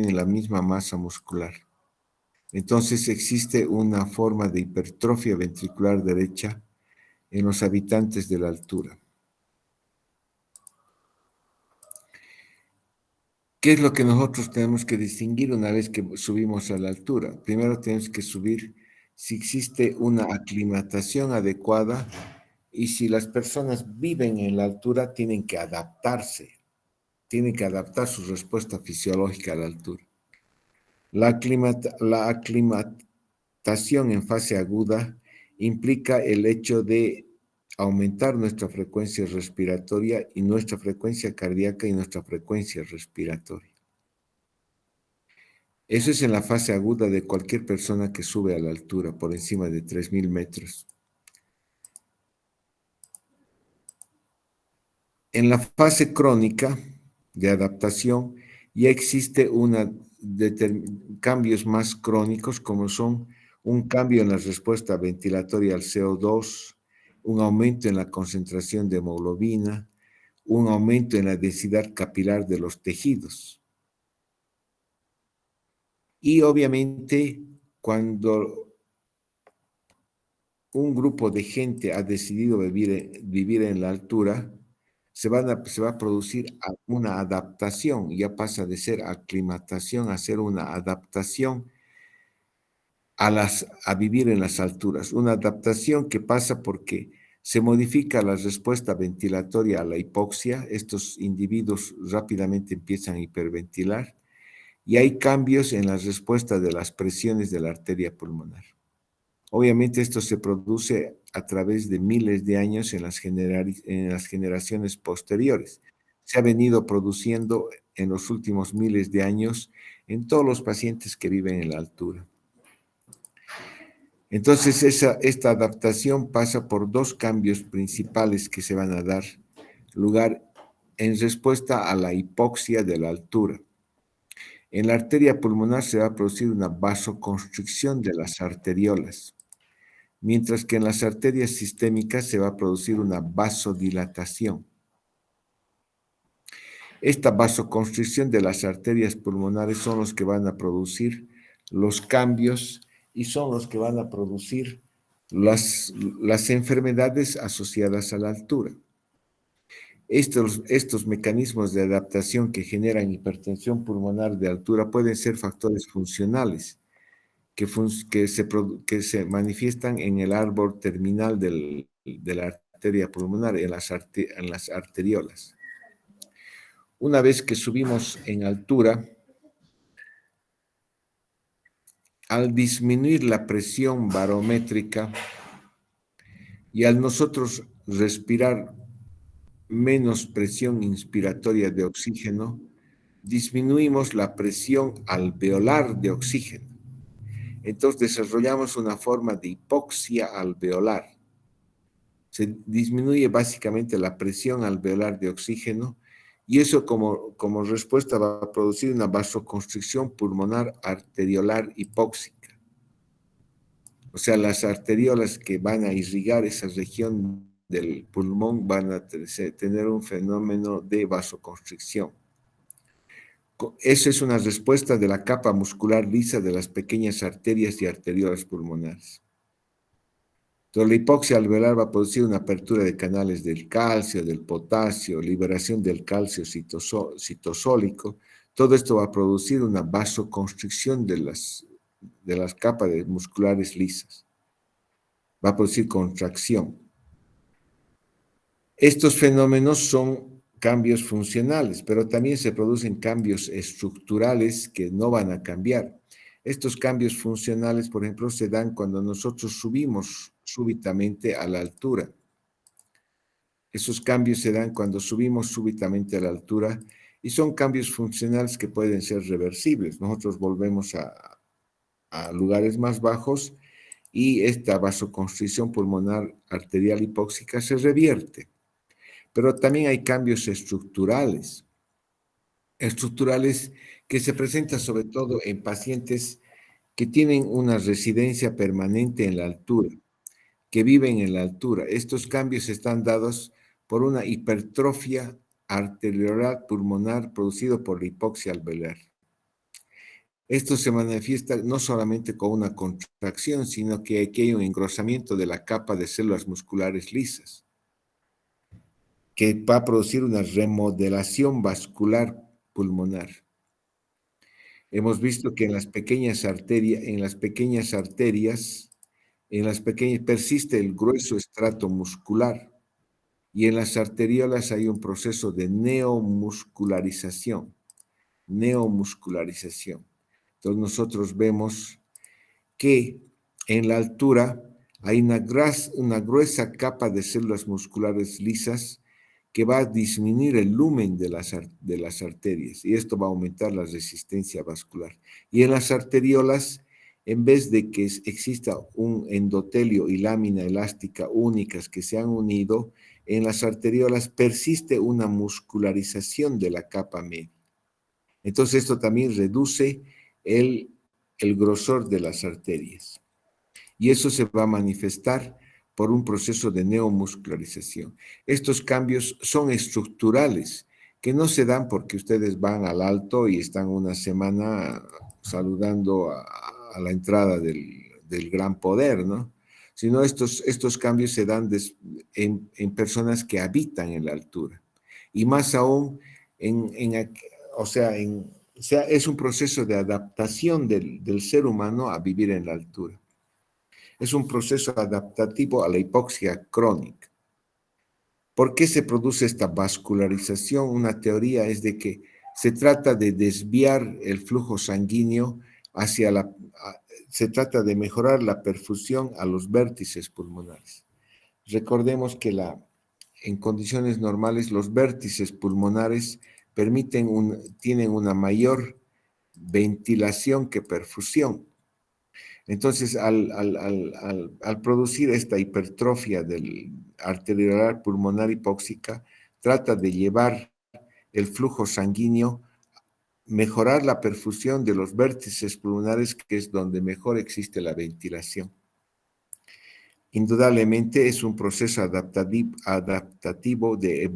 en la misma masa muscular. Entonces existe una forma de hipertrofia ventricular derecha en los habitantes de la altura. ¿Qué es lo que nosotros tenemos que distinguir una vez que subimos a la altura? Primero tenemos que subir si existe una aclimatación adecuada y si las personas viven en la altura tienen que adaptarse, tienen que adaptar su respuesta fisiológica a la altura. La aclimatación en fase aguda implica el hecho de aumentar nuestra frecuencia respiratoria y nuestra frecuencia cardíaca y nuestra frecuencia respiratoria. Eso es en la fase aguda de cualquier persona que sube a la altura por encima de 3.000 metros. En la fase crónica de adaptación ya existe cambios más crónicos como son un cambio en la respuesta ventilatoria al CO2, un aumento en la concentración de hemoglobina, un aumento en la densidad capilar de los tejidos. Y obviamente cuando un grupo de gente ha decidido vivir en la altura, se va a producir una adaptación, ya pasa de ser aclimatación a ser una adaptación a vivir en las alturas. Una adaptación que pasa porque se modifica la respuesta ventilatoria a la hipoxia, estos individuos rápidamente empiezan a hiperventilar y hay cambios en la respuesta de las presiones de la arteria pulmonar. Obviamente esto se produce a través de miles de años en las generaciones posteriores. Se ha venido produciendo en los últimos miles de años en todos los pacientes que viven en la altura. Entonces esta adaptación pasa por dos cambios principales que se van a dar lugar en respuesta a la hipoxia de la altura. En la arteria pulmonar se va a producir una vasoconstricción de las arteriolas, mientras que en las arterias sistémicas se va a producir una vasodilatación. Esta vasoconstricción de las arterias pulmonares son los que van a producir los cambios y son los que van a producir las enfermedades asociadas a la altura. Estos mecanismos de adaptación que generan hipertensión pulmonar de altura pueden ser factores funcionales que se manifiestan en el árbol terminal de la arteria pulmonar, en las arteriolas. Una vez que subimos en altura, al disminuir la presión barométrica y al nosotros respirar menos presión inspiratoria de oxígeno, disminuimos la presión alveolar de oxígeno. Entonces desarrollamos una forma de hipoxia alveolar. Se disminuye básicamente la presión alveolar de oxígeno y eso como respuesta va a producir una vasoconstricción pulmonar arteriolar hipóxica. O sea, las arteriolas que van a irrigar esa región del pulmón van a tener un fenómeno de vasoconstricción. Esa es una respuesta de la capa muscular lisa de las pequeñas arterias y arteriolas pulmonares. Entonces, la hipoxia alveolar va a producir una apertura de canales del calcio, del potasio, liberación del calcio citosólico. Todo esto va a producir una vasoconstricción de las capas musculares lisas. Va a producir contracción. Estos fenómenos son cambios funcionales, pero también se producen cambios estructurales que no van a cambiar. Estos cambios funcionales, por ejemplo, se dan cuando nosotros subimos súbitamente a la altura. Esos cambios se dan cuando subimos súbitamente a la altura y son cambios funcionales que pueden ser reversibles. Nosotros volvemos a lugares más bajos y esta vasoconstricción pulmonar arterial hipóxica se revierte. Pero también hay cambios estructurales que se presentan sobre todo en pacientes que tienen una residencia permanente en la altura, que viven en la altura. Estos cambios están dados por una hipertrofia arteriolar pulmonar producido por la hipoxia alveolar. Esto se manifiesta no solamente con una contracción, sino que aquí hay un engrosamiento de la capa de células musculares lisas, que va a producir una remodelación vascular pulmonar. Hemos visto que en las pequeñas arterias, persiste el grueso estrato muscular y en las arteriolas hay un proceso de neomuscularización. Neomuscularización. Entonces nosotros vemos que en la altura hay una gruesa capa de células musculares lisas que va a disminuir el lumen de las arterias y esto va a aumentar la resistencia vascular. Y en las arteriolas, en vez de que exista un endotelio y lámina elástica únicas que se han unido, en las arteriolas persiste una muscularización de la capa media. Entonces esto también reduce el grosor de las arterias. Y eso se va a manifestar por un proceso de neomuscularización. Estos cambios son estructurales, que no se dan porque ustedes van al alto y están una semana saludando a la entrada del gran poder, ¿no? Sino estos cambios se dan en personas que habitan en la altura. Y más aún, o sea, es un proceso de adaptación del ser humano a vivir en la altura. Es un proceso adaptativo a la hipoxia crónica. ¿Por qué se produce esta vascularización? Una teoría es de que se trata de desviar el flujo sanguíneo se trata de mejorar la perfusión a los vértices pulmonares. Recordemos que en condiciones normales los vértices pulmonares tienen una mayor ventilación que perfusión. Entonces, al producir esta hipertrofia del arteriolar pulmonar hipóxica, trata de llevar el flujo sanguíneo, mejorar la perfusión de los vértices pulmonares, que es donde mejor existe la ventilación. Indudablemente es un proceso adaptativo de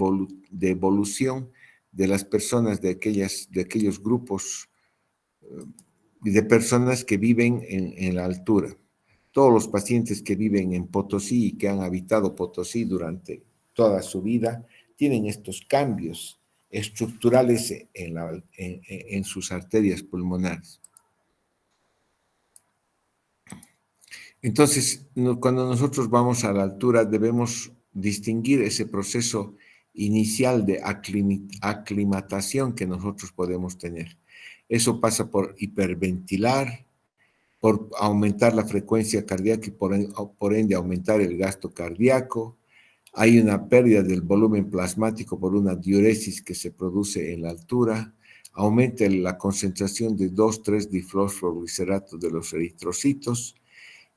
evolución de las personas de aquellos grupos de personas que viven en la altura. Todos los pacientes que viven en Potosí y que han habitado Potosí durante toda su vida tienen estos cambios estructurales en sus arterias pulmonares. Entonces, cuando nosotros vamos a la altura, debemos distinguir ese proceso inicial de aclimatación que nosotros podemos tener. Eso pasa por hiperventilar, por aumentar la frecuencia cardíaca y por ende aumentar el gasto cardíaco. Hay una pérdida del volumen plasmático por una diuresis que se produce en la altura. Aumenta la concentración de 2,3-difosfoglicerato de los eritrocitos.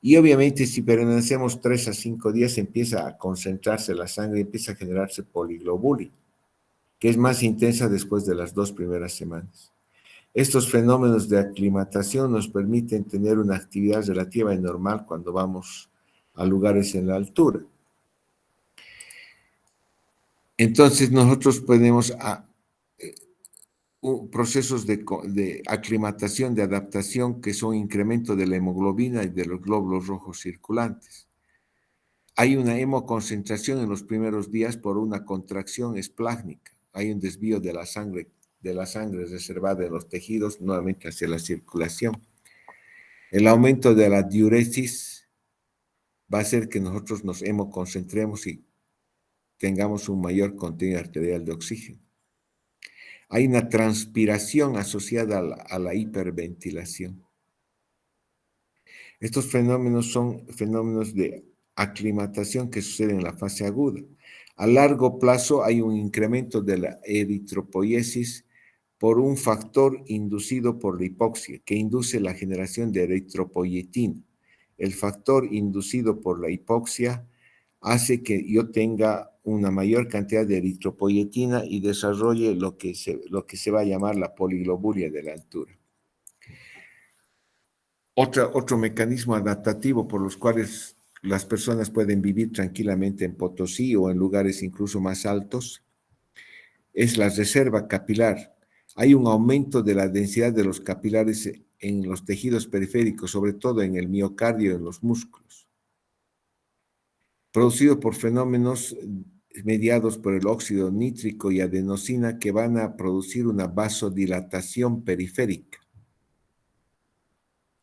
Y obviamente si permanecemos 3 a 5 días empieza a concentrarse la sangre, empieza a generarse poliglobulia, que es más intensa después de las 2 primeras semanas. Estos fenómenos de aclimatación nos permiten tener una actividad relativa y normal cuando vamos a lugares en la altura. Entonces nosotros podemos procesos de aclimatación, de adaptación, que son incremento de la hemoglobina y de los glóbulos rojos circulantes. Hay una hemoconcentración en los primeros días por una contracción esplácnica. Hay un desvío de la sangre reservada de los tejidos nuevamente hacia la circulación. El aumento de la diuresis va a hacer que nosotros nos hemoconcentremos y tengamos un mayor contenido arterial de oxígeno. Hay una transpiración asociada a la hiperventilación. Estos fenómenos son fenómenos de aclimatación que suceden en la fase aguda. A largo plazo hay un incremento de la eritropoiesis por un factor inducido por la hipoxia, que induce la generación de eritropoyetina. El factor inducido por la hipoxia hace que yo tenga una mayor cantidad de eritropoyetina y desarrolle lo que se va a llamar la poliglobulia de la altura. Otro mecanismo adaptativo por los cuales las personas pueden vivir tranquilamente en Potosí o en lugares incluso más altos es la reserva capilar. Hay un aumento de la densidad de los capilares en los tejidos periféricos, sobre todo en el miocardio y en los músculos, producido por fenómenos mediados por el óxido nítrico y adenosina que van a producir una vasodilatación periférica.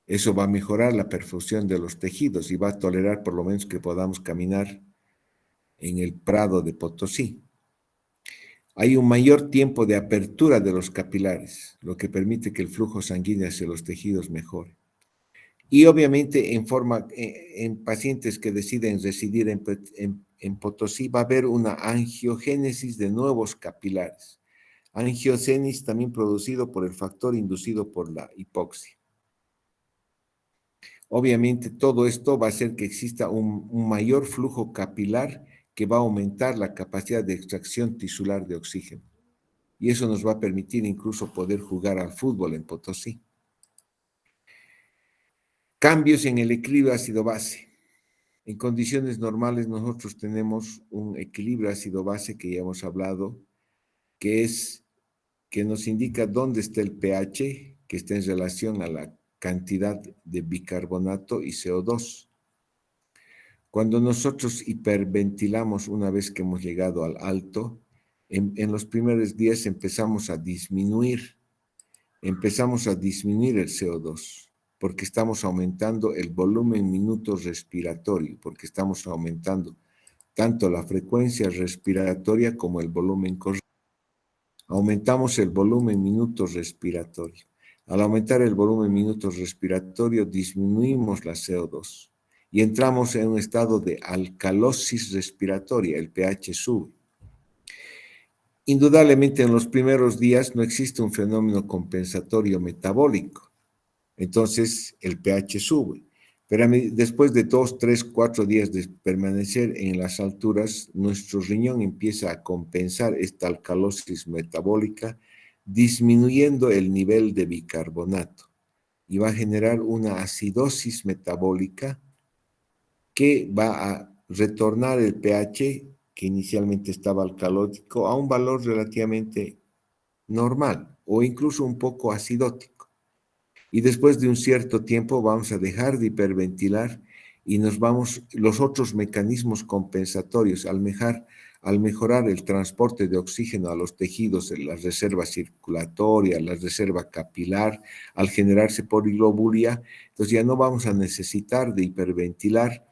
Eso va a mejorar la perfusión de los tejidos y va a tolerar por lo menos que podamos caminar en el Prado de Potosí. Hay un mayor tiempo de apertura de los capilares, lo que permite que el flujo sanguíneo hacia los tejidos mejore. Y obviamente en pacientes que deciden residir en Potosí va a haber una angiogénesis de nuevos capilares. Angiogénesis también producido por el factor inducido por la hipoxia. Obviamente todo esto va a hacer que exista un mayor flujo capilar que va a aumentar la capacidad de extracción tisular de oxígeno. Y eso nos va a permitir incluso poder jugar al fútbol en Potosí. Cambios en el equilibrio ácido-base. En condiciones normales nosotros tenemos un equilibrio ácido-base que ya hemos hablado, que nos indica dónde está el pH, que está en relación a la cantidad de bicarbonato y CO2. Cuando nosotros hiperventilamos una vez que hemos llegado al alto, en los primeros días empezamos a disminuir el CO2, porque estamos aumentando el volumen minutos respiratorio, porque estamos aumentando tanto la frecuencia respiratoria como el volumen corporal. Aumentamos el volumen minutos respiratorio. Al aumentar el volumen minutos respiratorio, disminuimos la CO2 y entramos en un estado de alcalosis respiratoria, el pH sube. Indudablemente en los primeros días no existe un fenómeno compensatorio metabólico, entonces el pH sube, pero después de 2, 3, 4 días de permanecer en las alturas, nuestro riñón empieza a compensar esta alcalosis metabólica disminuyendo el nivel de bicarbonato y va a generar una acidosis metabólica que va a retornar el pH que inicialmente estaba alcalótico a un valor relativamente normal o incluso un poco acidótico. Y después de un cierto tiempo vamos a dejar de hiperventilar y los otros mecanismos compensatorios al mejorar el transporte de oxígeno a los tejidos, en la reserva circulatoria, la reserva capilar, al generarse poliglobulia, entonces ya no vamos a necesitar de hiperventilar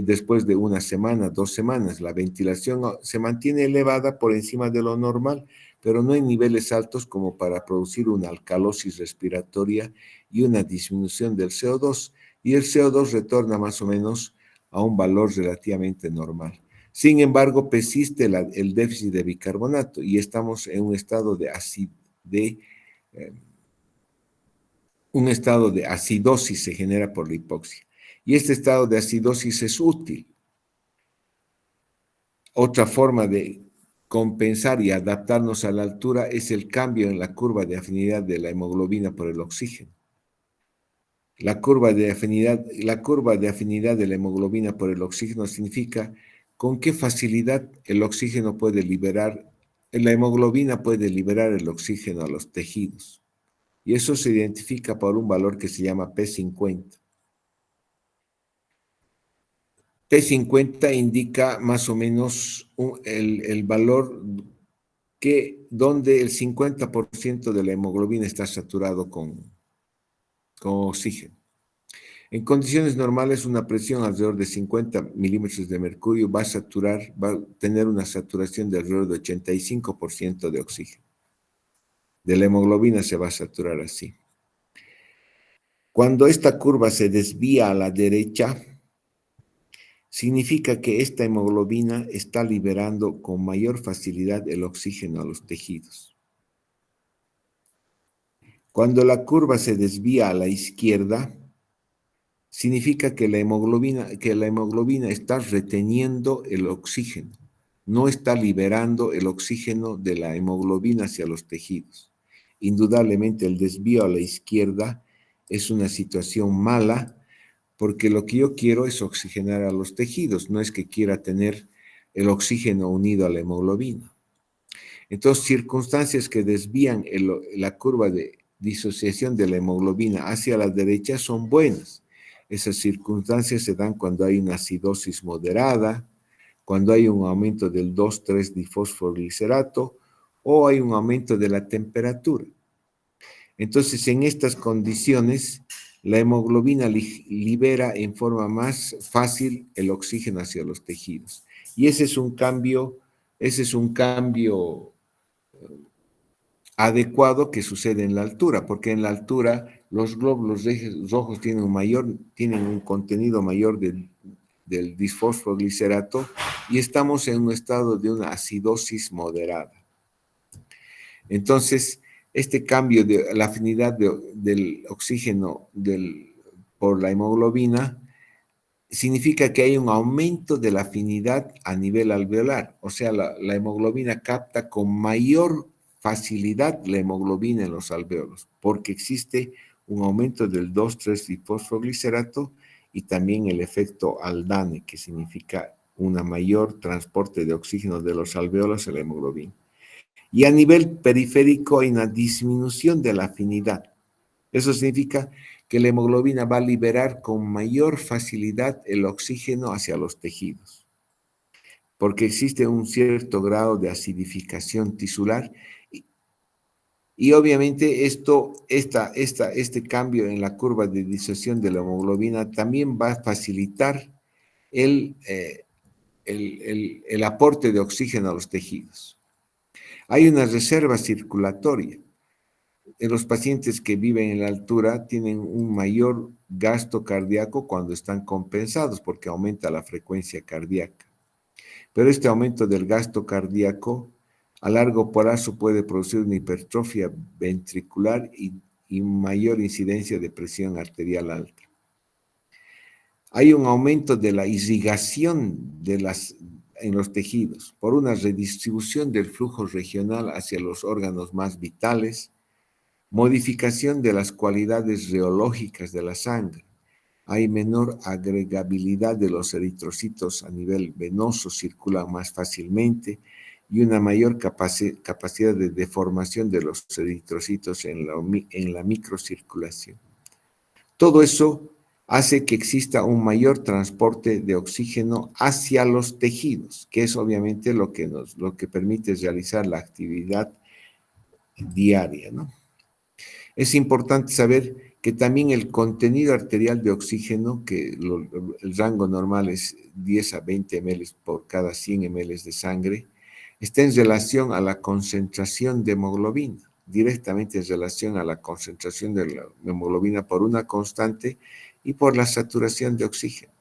después de una semana, 2 semanas. La ventilación se mantiene elevada por encima de lo normal, pero no en niveles altos como para producir una alcalosis respiratoria y una disminución del CO2. Y el CO2 retorna más o menos a un valor relativamente normal. Sin embargo, persiste el déficit de bicarbonato y estamos en un estado de acidosis se genera por la hipoxia. Y este estado de acidosis es útil. Otra forma de compensar y adaptarnos a la altura es el cambio en la curva de afinidad de la hemoglobina por el oxígeno. La curva de afinidad de la hemoglobina por el oxígeno significa con qué facilidad la hemoglobina puede liberar el oxígeno a los tejidos. Y eso se identifica por un valor que se llama P50. P50 indica más o menos el valor donde el 50% de la hemoglobina está saturado con oxígeno. En condiciones normales, una presión alrededor de 50 milímetros de mercurio va a tener una saturación de alrededor de 85% de oxígeno. De la hemoglobina se va a saturar así. Cuando esta curva se desvía a la derecha, significa que esta hemoglobina está liberando con mayor facilidad el oxígeno a los tejidos. Cuando la curva se desvía a la izquierda, significa que la hemoglobina está reteniendo el oxígeno, no está liberando el oxígeno de la hemoglobina hacia los tejidos. Indudablemente el desvío a la izquierda es una situación mala, porque lo que yo quiero es oxigenar a los tejidos, no es que quiera tener el oxígeno unido a la hemoglobina. Entonces, circunstancias que desvían la curva de disociación de la hemoglobina hacia la derecha son buenas. Esas circunstancias se dan cuando hay una acidosis moderada, cuando hay un aumento del 2,3-difosfoglicerato o hay un aumento de la temperatura. Entonces, en estas condiciones, la hemoglobina libera en forma más fácil el oxígeno hacia los tejidos. Y ese es un cambio adecuado que sucede en la altura, porque en la altura los glóbulos rojos tienen un contenido mayor del disfosfoglicerato y estamos en un estado de una acidosis moderada. Entonces, este cambio de la afinidad del oxígeno por la hemoglobina significa que hay un aumento de la afinidad a nivel alveolar, o sea, la hemoglobina capta con mayor facilidad la hemoglobina en los alvéolos, porque existe un aumento del 2,3-difosfoglicerato y también el efecto Aldane, que significa un mayor transporte de oxígeno de los alvéolos a la hemoglobina. Y a nivel periférico hay una disminución de la afinidad. Eso significa que la hemoglobina va a liberar con mayor facilidad el oxígeno hacia los tejidos, porque existe un cierto grado de acidificación tisular y obviamente este cambio en la curva de disociación de la hemoglobina también va a facilitar el aporte de oxígeno a los tejidos. Hay una reserva circulatoria. En los pacientes que viven en la altura tienen un mayor gasto cardíaco cuando están compensados porque aumenta la frecuencia cardíaca. Pero este aumento del gasto cardíaco a largo plazo puede producir una hipertrofia ventricular y mayor incidencia de presión arterial alta. Hay un aumento de la irrigación en los tejidos por una redistribución del flujo regional hacia los órganos más vitales, modificación de las cualidades reológicas de la sangre. Hay menor agregabilidad de los eritrocitos a nivel venoso, circulan más fácilmente y una mayor capacidad de deformación de los eritrocitos en la microcirculación. Todo eso hace que exista un mayor transporte de oxígeno hacia los tejidos, que es obviamente lo que permite realizar la actividad diaria, ¿no? Es importante saber que también el contenido arterial de oxígeno, que el rango normal es 10 a 20 ml por cada 100 ml de sangre, está en relación a la concentración de hemoglobina, directamente en relación a la concentración de la hemoglobina por una constante y por la saturación de oxígeno.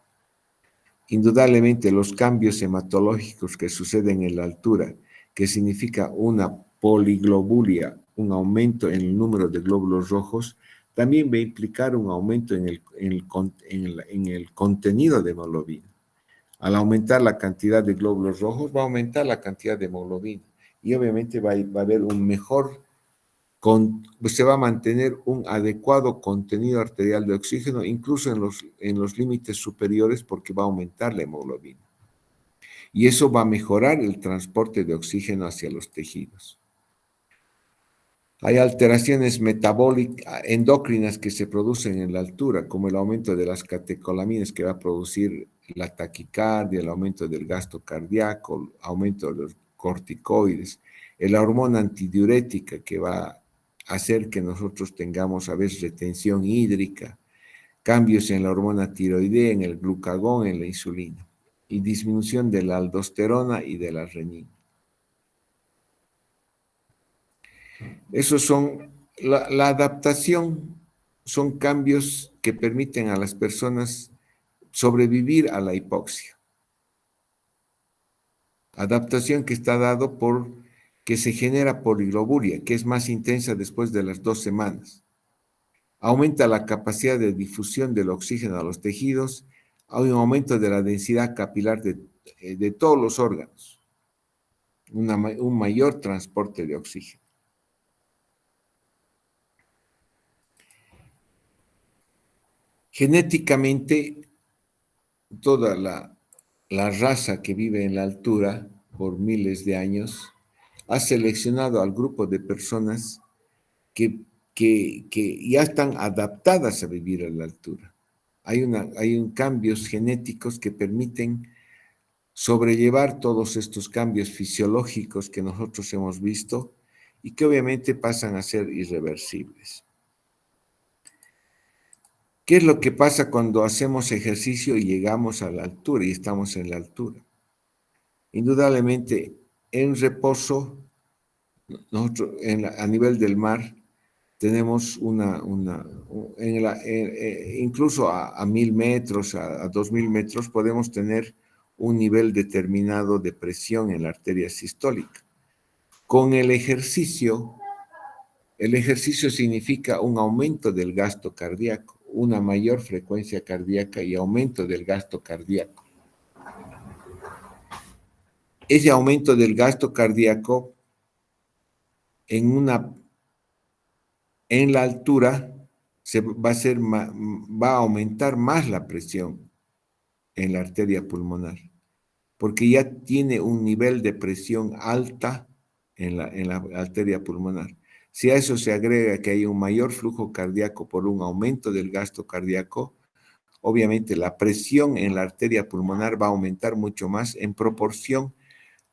Indudablemente los cambios hematológicos que suceden en la altura, que significa una poliglobulia, un aumento en el número de glóbulos rojos, también va a implicar un aumento en el contenido de hemoglobina. Al aumentar la cantidad de glóbulos rojos, va a aumentar la cantidad de hemoglobina y obviamente va a haber se va a mantener un adecuado contenido arterial de oxígeno, incluso en los límites superiores, porque va a aumentar la hemoglobina. Y eso va a mejorar el transporte de oxígeno hacia los tejidos. Hay alteraciones metabólicas, endocrinas que se producen en la altura, como el aumento de las catecolaminas que va a producir la taquicardia, el aumento del gasto cardíaco, el aumento de los corticoides, la hormona antidiurética que va a hacer que nosotros tengamos a veces retención hídrica, cambios en la hormona tiroidea, en el glucagón, en la insulina, y disminución de la aldosterona y de la renina. Esos son, la adaptación son cambios que permiten a las personas sobrevivir a la hipoxia. Adaptación que está dado que se genera poligloburia, que es más intensa después de las 2 semanas. Aumenta la capacidad de difusión del oxígeno a los tejidos, hay un aumento de la densidad capilar de todos los órganos, un mayor transporte de oxígeno. Genéticamente, toda la raza que vive en la altura por miles de años ha seleccionado al grupo de personas que ya están adaptadas a vivir a la altura. Hay cambios genéticos que permiten sobrellevar todos estos cambios fisiológicos que nosotros hemos visto y que obviamente pasan a ser irreversibles. ¿Qué es lo que pasa cuando hacemos ejercicio y llegamos a la altura y estamos en la altura? Indudablemente, en reposo, nosotros a nivel del mar tenemos incluso a 1000 metros, a 2000 metros, podemos tener un nivel determinado de presión en la arteria sistólica. Con el ejercicio significa un aumento del gasto cardíaco, una mayor frecuencia cardíaca y aumento del gasto cardíaco. Ese aumento del gasto cardíaco en la altura va a aumentar más la presión en la arteria pulmonar, porque ya tiene un nivel de presión alta en la arteria pulmonar. Si a eso se agrega que hay un mayor flujo cardíaco por un aumento del gasto cardíaco, obviamente la presión en la arteria pulmonar va a aumentar mucho más en proporción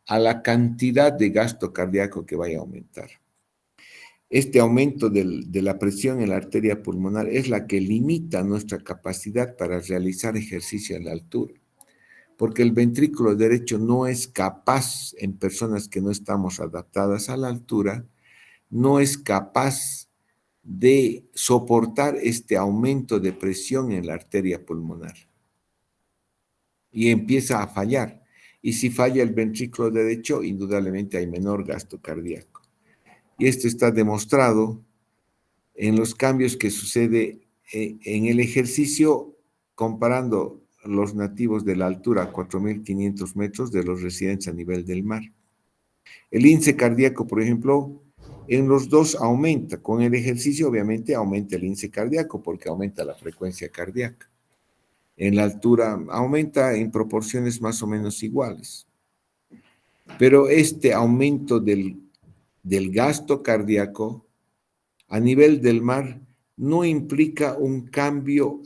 a la cantidad de gasto cardíaco que vaya a aumentar. Este aumento de la presión en la arteria pulmonar es la que limita nuestra capacidad para realizar ejercicio en la altura, porque el ventrículo derecho no es capaz, en personas que no estamos adaptadas a la altura, no es capaz de soportar este aumento de presión en la arteria pulmonar. Y empieza a fallar. Y si falla el ventrículo derecho, indudablemente hay menor gasto cardíaco. Y esto está demostrado en los cambios que sucede en el ejercicio, comparando los nativos de la altura a 4.500 metros de los residentes a nivel del mar. El índice cardíaco, por ejemplo, en los dos aumenta. Con el ejercicio, obviamente, aumenta el índice cardíaco porque aumenta la frecuencia cardíaca. En la altura aumenta en proporciones más o menos iguales. Pero este aumento del gasto cardíaco a nivel del mar no implica un cambio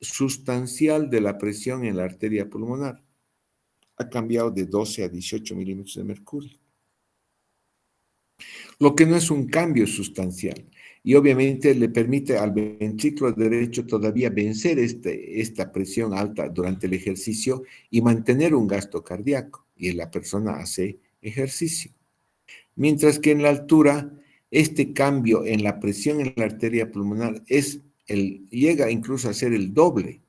sustancial de la presión en la arteria pulmonar. Ha cambiado de 12 a 18 milímetros de mercurio. Lo que no es un cambio sustancial. Y obviamente le permite al ventrículo derecho todavía vencer esta presión alta durante el ejercicio y mantener un gasto cardíaco. Y la persona hace ejercicio. Mientras que en la altura, este cambio en la presión en la arteria pulmonar llega incluso a ser el doble.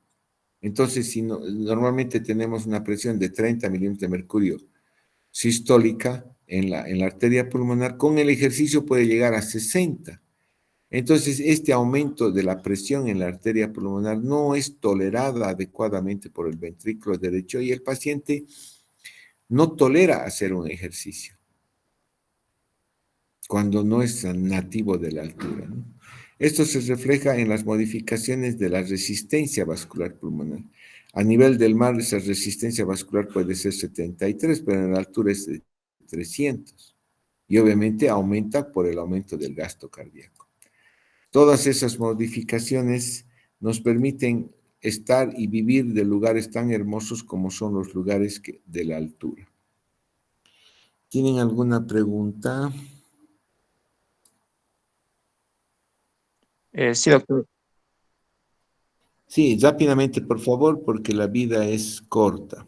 Entonces, si normalmente tenemos una presión de 30 milímetros de mercurio sistólica en la arteria pulmonar, con el ejercicio puede llegar a 60. Entonces, este aumento de la presión en la arteria pulmonar no es tolerada adecuadamente por el ventrículo derecho y el paciente no tolera hacer un ejercicio cuando no es nativo de la altura, ¿no? Esto se refleja en las modificaciones de la resistencia vascular pulmonar. A nivel del mar, esa resistencia vascular puede ser 73, pero en la altura es de 300. Y obviamente aumenta por el aumento del gasto cardíaco. Todas esas modificaciones nos permiten estar y vivir de lugares tan hermosos como son los lugares de la altura. ¿Tienen alguna pregunta? Sí, doctor. Sí, rápidamente, por favor, porque la vida es corta.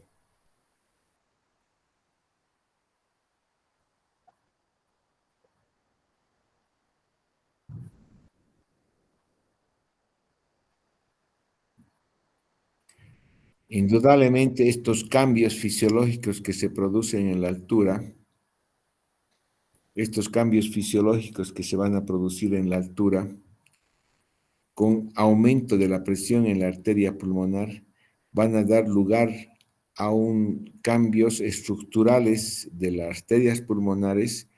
Indudablemente, estos cambios fisiológicos que se producen en la altura, estos cambios fisiológicos que se van a producir en la altura, con aumento de la presión en la arteria pulmonar, van a dar lugar a cambios estructurales de las arterias pulmonares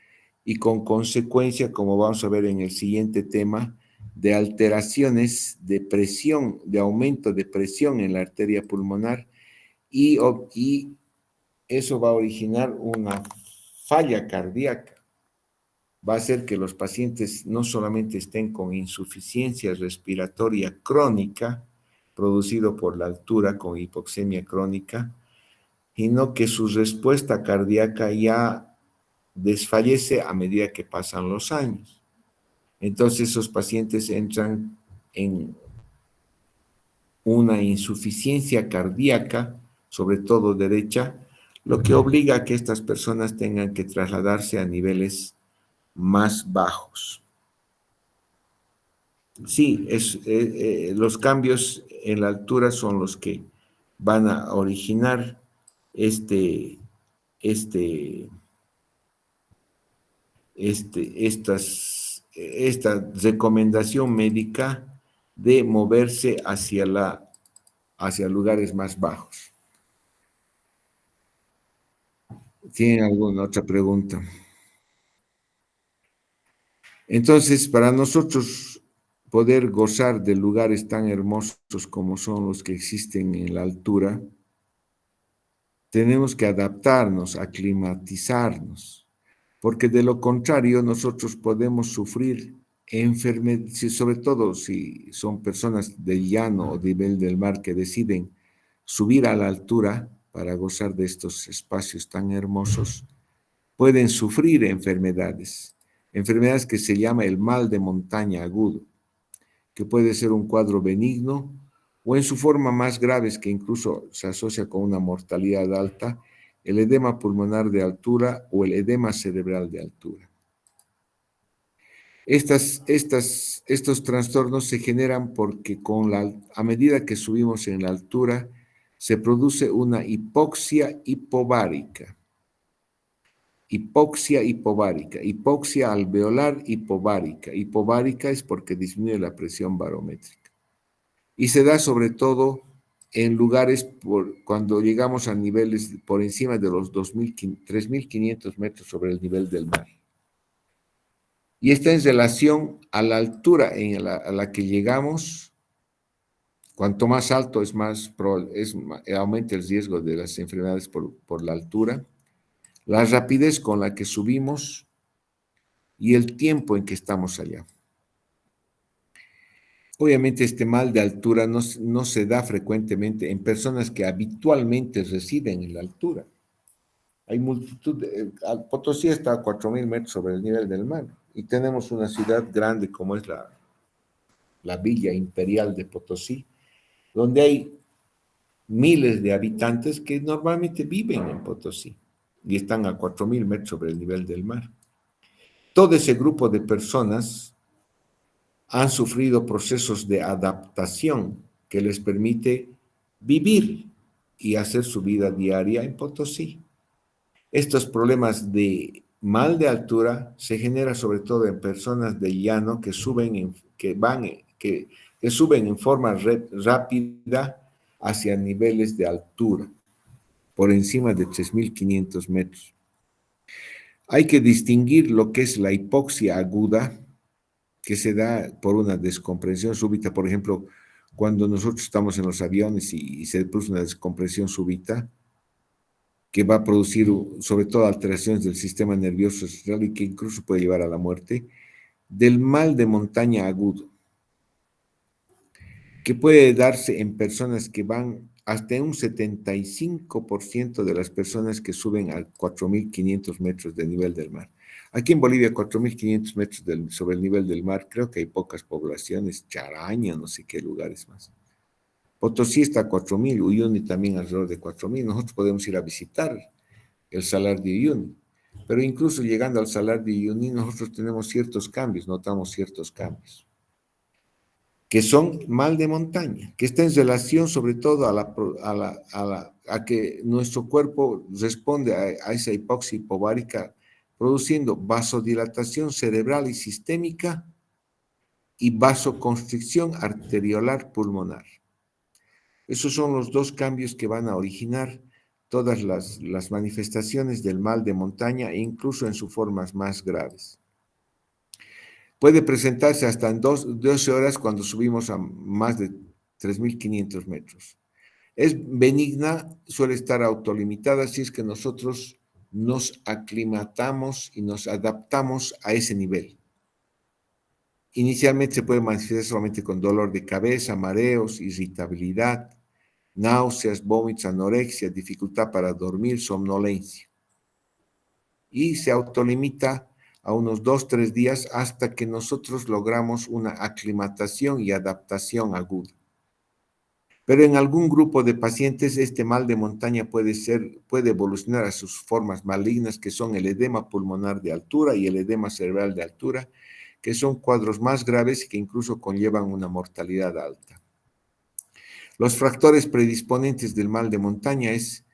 y con consecuencia, como vamos a ver en el siguiente tema, de alteraciones de presión, de aumento de presión en la arteria pulmonar y eso va a originar una falla cardíaca. va a hacer que los pacientes no solamente estén con insuficiencia respiratoria crónica, producido por la altura con hipoxemia crónica, sino que su respuesta cardíaca ya desfallece a medida que pasan los años. Entonces esos pacientes entran en una insuficiencia cardíaca, sobre todo derecha, lo que obliga a que estas personas tengan que trasladarse a niveles más bajos. Sí, los cambios en la altura son los que van a originar este, este, esta recomendación médica de moverse hacia lugares más bajos. ¿Tienen alguna otra pregunta? Entonces, para nosotros poder gozar de lugares tan hermosos como son los que existen en la altura, tenemos que adaptarnos, aclimatizarnos, porque de lo contrario nosotros podemos sufrir enfermedades, sobre todo si son personas del llano o nivel del mar que deciden subir a la altura para gozar de estos espacios tan hermosos, pueden sufrir enfermedades que se llama el mal de montaña agudo, que puede ser un cuadro benigno o en su forma más grave, es que incluso se asocia con una mortalidad alta, el edema pulmonar de altura o el edema cerebral de altura. Estos trastornos se generan porque a medida que subimos en la altura, se produce una hipoxia hipovárica. Hipoxia hipovárica, hipoxia alveolar hipovárica. Hipovárica es porque disminuye la presión barométrica. Y se da sobre todo en lugares cuando llegamos a niveles por encima de los 3.500 metros sobre el nivel del mar. Y está en relación a la altura a la que llegamos. Cuanto más alto aumenta el riesgo de las enfermedades por la altura, la rapidez con la que subimos y el tiempo en que estamos allá. Obviamente este mal de altura no se da frecuentemente en personas que habitualmente residen en la altura. Hay multitud, Potosí está a 4.000 metros sobre el nivel del mar y tenemos una ciudad grande como es la Villa Imperial de Potosí, donde hay miles de habitantes que normalmente viven en Potosí y están a 4.000 metros sobre el nivel del mar. Todo ese grupo de personas han sufrido procesos de adaptación que les permite vivir y hacer su vida diaria en Potosí. Estos problemas de mal de altura se generan sobre todo en personas de llano que suben en forma rápida hacia niveles de altura, por encima de 3.500 metros. Hay que distinguir lo que es la hipoxia aguda, que se da por una descompresión súbita. Por ejemplo, cuando nosotros estamos en los aviones y se produce una descompresión súbita, que va a producir sobre todo alteraciones del sistema nervioso central y que incluso puede llevar a la muerte, del mal de montaña agudo, que puede darse en personas que van hasta un 75% de las personas que suben a 4.500 metros de nivel del mar. Aquí en Bolivia, 4.500 metros sobre el nivel del mar, creo que hay pocas poblaciones, Charaña, no sé qué lugares más. Potosí está a 4.000, Uyuni también alrededor de 4.000. Nosotros podemos ir a visitar el Salar de Uyuni, pero incluso llegando al Salar de Uyuni nosotros tenemos ciertos cambios, notamos ciertos cambios, que son mal de montaña, que está en relación sobre todo a que nuestro cuerpo responde a esa hipoxia hipovárica produciendo vasodilatación cerebral y sistémica y vasoconstricción arteriolar pulmonar. Esos son los dos cambios que van a originar todas las manifestaciones del mal de montaña e incluso en sus formas más graves. Puede presentarse hasta en 12 horas cuando subimos a más de 3.500 metros. Es benigna, suele estar autolimitada si es que nosotros nos aclimatamos y nos adaptamos a ese nivel. Inicialmente se puede manifestar solamente con dolor de cabeza, mareos, irritabilidad, náuseas, vómitos, anorexia, dificultad para dormir, somnolencia. Y se autolimita a unos 2-3 días hasta que nosotros logramos una aclimatación y adaptación aguda. Pero en algún grupo de pacientes este mal de montaña puede evolucionar a sus formas malignas, que son el edema pulmonar de altura y el edema cerebral de altura, que son cuadros más graves que incluso conllevan una mortalidad alta. Los factores predisponentes del mal de montaña es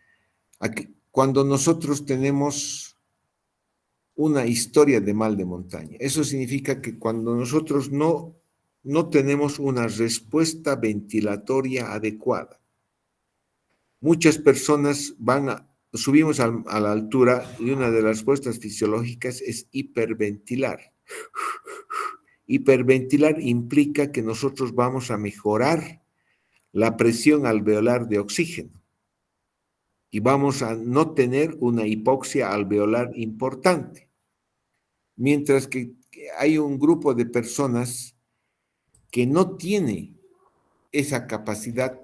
cuando nosotros tenemos una historia de mal de montaña. Eso significa que cuando nosotros no tenemos una respuesta ventilatoria adecuada. Muchas personas subimos a la altura y una de las respuestas fisiológicas es hiperventilar. Hiperventilar implica que nosotros vamos a mejorar la presión alveolar de oxígeno y vamos a no tener una hipoxia alveolar importante. Mientras que hay un grupo de personas que no tiene esa capacidad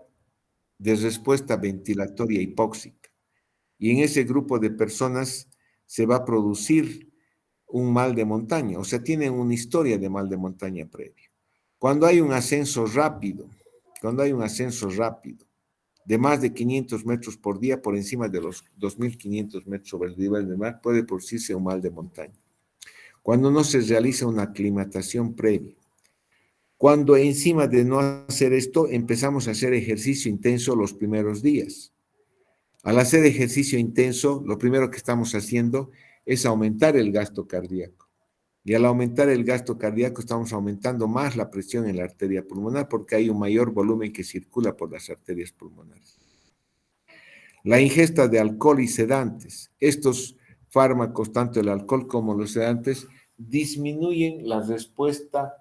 de respuesta ventilatoria hipóxica. Y en ese grupo de personas se va a producir un mal de montaña, o sea, tienen una historia de mal de montaña previo. Cuando hay un ascenso rápido de más de 500 metros por día, por encima de los 2.500 metros sobre el nivel del mar, puede producirse un mal de montaña. Cuando no se realiza una aclimatación previa, cuando encima de no hacer esto, empezamos a hacer ejercicio intenso los primeros días. Al hacer ejercicio intenso, lo primero que estamos haciendo es aumentar el gasto cardíaco. Y al aumentar el gasto cardíaco, estamos aumentando más la presión en la arteria pulmonar porque hay un mayor volumen que circula por las arterias pulmonares. La ingesta de alcohol y sedantes. Estos fármacos, tanto el alcohol como los sedantes, disminuyen la respuesta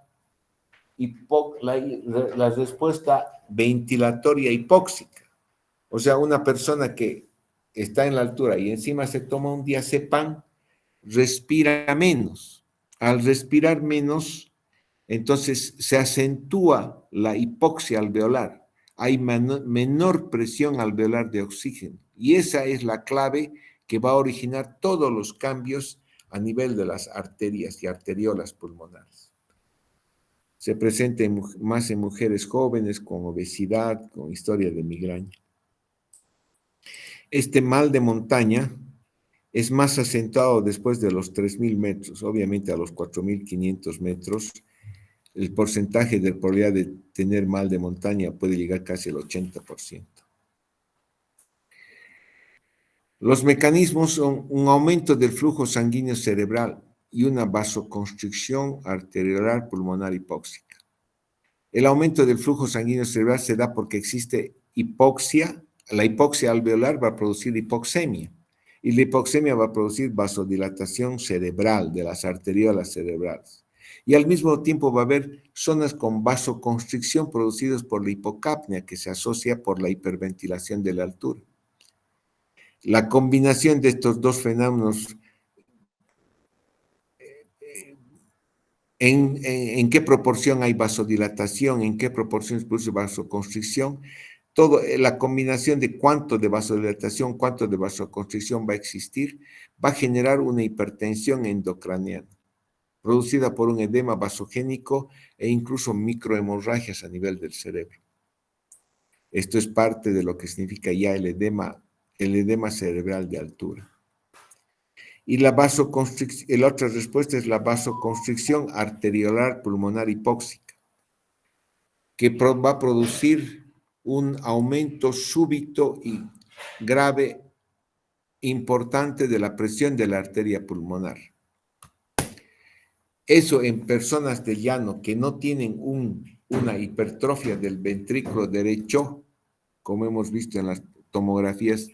ventilatoria hipóxica. O sea, una persona que está en la altura y encima se toma un diazepam, respira menos. Al respirar menos, entonces se acentúa la hipoxia alveolar. Hay menor presión alveolar de oxígeno. Y esa es la clave que va a originar todos los cambios a nivel de las arterias y arteriolas pulmonares. Se presenta más en mujeres jóvenes con obesidad, con historia de migraña. Este mal de montaña es más acentuado después de los 3.000 metros. Obviamente a los 4.500 metros, el porcentaje de probabilidad de tener mal de montaña puede llegar casi al 80%. Los mecanismos son un aumento del flujo sanguíneo cerebral y una vasoconstricción arteriolar pulmonar hipóxica. El aumento del flujo sanguíneo cerebral se da porque existe hipoxia. La hipoxia alveolar va a producir hipoxemia y la hipoxemia va a producir vasodilatación cerebral de las arteriolas cerebrales. Y al mismo tiempo va a haber zonas con vasoconstricción producidas por la hipocapnia que se asocia por la hiperventilación de la altura. La combinación de estos dos fenómenos, en qué proporción hay vasodilatación, en qué proporción se produce vasoconstricción, la combinación de cuánto de vasodilatación, cuánto de vasoconstricción va a existir, va a generar una hipertensión endocraniana, producida por un edema vasogénico e incluso microhemorragias a nivel del cerebro. Esto es parte de lo que significa ya el edema cerebral de altura. Y la otra respuesta es la vasoconstricción arteriolar pulmonar hipóxica, que va a producir un aumento súbito y grave, importante de la presión de la arteria pulmonar. Eso en personas de llano que no tienen una hipertrofia del ventrículo derecho, como hemos visto en las tomografías,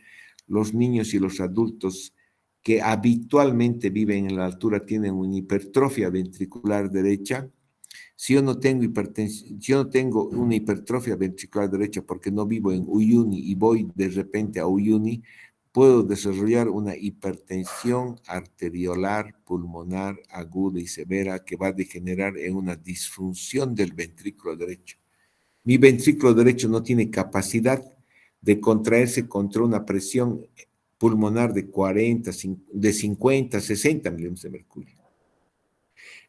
los niños y los adultos que habitualmente viven en la altura tienen una hipertrofia ventricular derecha. Si yo no tengo una hipertrofia ventricular derecha porque no vivo en Uyuni y voy de repente a Uyuni, puedo desarrollar una hipertensión arteriolar pulmonar aguda y severa que va a degenerar en una disfunción del ventrículo derecho. Mi ventrículo derecho no tiene capacidad de contraerse contra una presión pulmonar de 40, de 50, 60 milímetros de mercurio.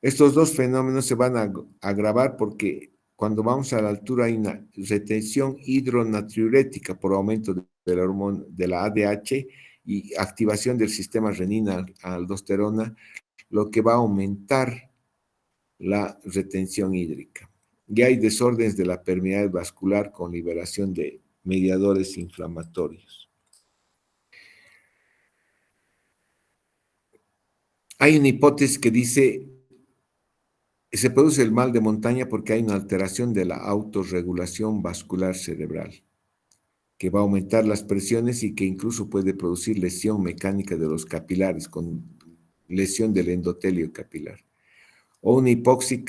Estos dos fenómenos se van a agravar porque cuando vamos a la altura hay una retención hidronatriurética por aumento de la hormona de la ADH y activación del sistema renina-aldosterona, lo que va a aumentar la retención hídrica. Y hay desórdenes de la permeabilidad vascular con liberación de mediadores inflamatorios. Hay una hipótesis que dice se produce el mal de montaña porque hay una alteración de la autorregulación vascular cerebral, que va a aumentar las presiones y que incluso puede producir lesión mecánica de los capilares, con lesión del endotelio capilar. O una hipótesis